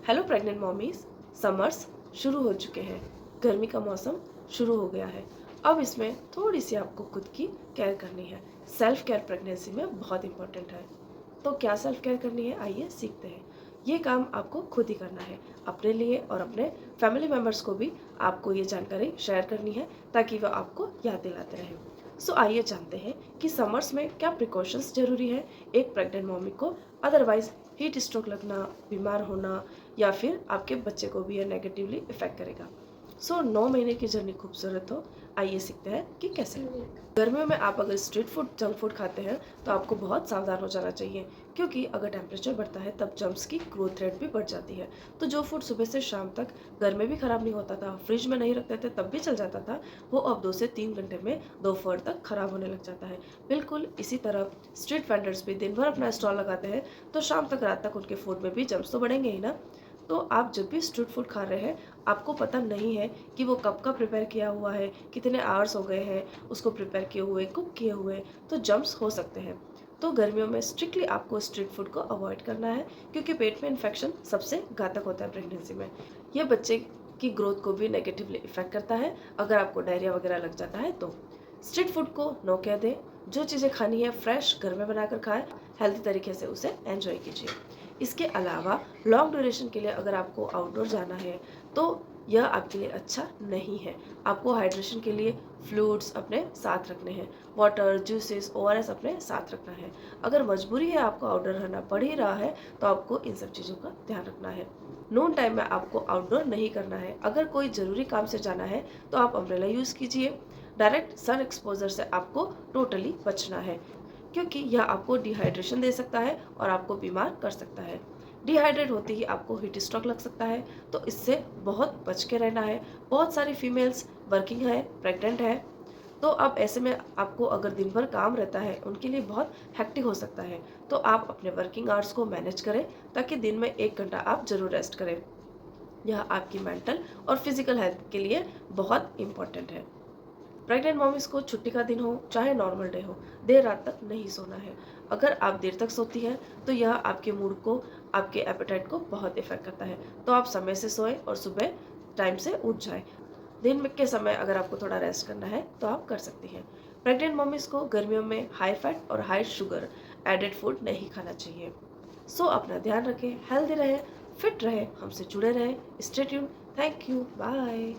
Hello pregnant mommies, summers शुरू हो चुके हैं। गर्मी का मौसम शुरू हो गया है। अब इसमें थोड़ी सी आपको खुद की केयर करनी है। सेल्फ केयर प्रेगनेंसी में बहुत इंपॉर्टेंट है। तो क्या सेल्फ केयर करनी है, आइए सीखते हैं। ये काम आपको खुद ही करना है, अपने लिए और अपने फैमिली मेम्बर्स को भी आपको ये जानकारी शेयर करनी है ताकि वह आपको याद दिलाते रहें। सो आइए जानते हैं कि समर्स में क्या प्रिकॉशंस जरूरी है एक प्रेग्नेंट मॉमी को, अदरवाइज हीट स्ट्रोक लगना, बीमार होना या फिर आपके बच्चे को भी यह नेगेटिवली इफेक्ट करेगा। सो 9 महीने की जर्नी खूबसूरत हो, आइए सीखते हैं कि कैसे। गर्मियों में आप अगर स्ट्रीट फूड, जंक फूड खाते हैं तो आपको बहुत सावधान हो जाना चाहिए, क्योंकि अगर टेम्परेचर बढ़ता है तब जर्म्स की ग्रोथ रेट भी बढ़ जाती है। तो जो फूड सुबह से शाम तक घर में भी खराब नहीं होता था, फ्रिज में नहीं रखते थे तब भी चल जाता था, वो अब 2 से 3 घंटे में दोपहर तक खराब होने लग जाता है। बिल्कुल इसी तरह स्ट्रीट वेंडर्स भी दिन भर अपना स्टॉल लगाते हैं, तो शाम तक, रात तक उनके फूड में भी जर्म्स तो बढ़ेंगे ही ना। तो आप जब भी स्ट्रीट फूड खा रहे हैं, आपको पता नहीं है कि वो कब का प्रिपेयर किया हुआ है, कितने आवर्स हो गए हैं उसको प्रिपेयर किए हुए, कुक किए हुए, तो जर्म्स हो सकते हैं। तो गर्मियों में स्ट्रिक्टली आपको स्ट्रीट फूड को अवॉइड करना है, क्योंकि पेट में इन्फेक्शन सबसे घातक होता है प्रेगनेंसी में। यह बच्चे की ग्रोथ को भी नेगेटिवली इफेक्ट करता है अगर आपको डायरिया वगैरह लग जाता है तो। स्ट्रीट फूड को नो कह दें, जो चीज़ें खानी है फ्रेश घर में बनाकर खाएं, हेल्थी तरीके से उसे एंजॉय कीजिए। इसके अलावा लॉन्ग ड्यूरेशन के लिए अगर आपको आउटडोर जाना है तो यह आपके लिए अच्छा नहीं है। आपको हाइड्रेशन के लिए फ्लूइड्स अपने साथ रखने हैं, वाटर, जूसेस, ओआरएस अपने साथ रखना है। अगर मजबूरी है, आपको आउटडोर रहना पड़ ही रहा है, तो आपको इन सब चीज़ों का ध्यान रखना है। नून टाइम में आपको आउटडोर नहीं करना है। अगर कोई ज़रूरी काम से जाना है तो आप अम्ब्रेला यूज़ कीजिए। डायरेक्ट सन एक्सपोजर से आपको टोटली बचना है, क्योंकि यह आपको डिहाइड्रेशन दे सकता है और आपको बीमार कर सकता है। डिहाइड्रेट होते ही आपको हीट स्ट्रोक लग सकता है, तो इससे बहुत बच के रहना है। बहुत सारी फीमेल्स वर्किंग है, प्रेग्नेंट है, तो अब ऐसे में आपको अगर दिन भर काम रहता है, उनके लिए बहुत हेक्टिक हो सकता है। तो आप अपने वर्किंग आवर्स को मैनेज करें ताकि दिन में 1 घंटा आप जरूर रेस्ट करें। यह आपकी मेंटल और फिजिकल हेल्थ के लिए बहुत इंपॉर्टेंट है। प्रेग्नेंट मॉमिस को छुट्टी का दिन हो चाहे नॉर्मल डे हो, देर रात तक नहीं सोना है। अगर आप देर तक सोती हैं तो यह आपके मूड को, आपके एपेटाइट को बहुत इफेक्ट करता है। तो आप समय से सोएं और सुबह टाइम से उठ जाएं। दिन में के समय अगर आपको थोड़ा रेस्ट करना है तो आप कर सकती हैं। प्रेग्नेंट मॉमिस को गर्मियों में हाई फैट और हाई शुगर एडेड फूड नहीं खाना चाहिए। सो अपना ध्यान रखें, हेल्दी रहें, फिट रहें, हमसे जुड़े रहें। Stay tuned. Thank you, bye.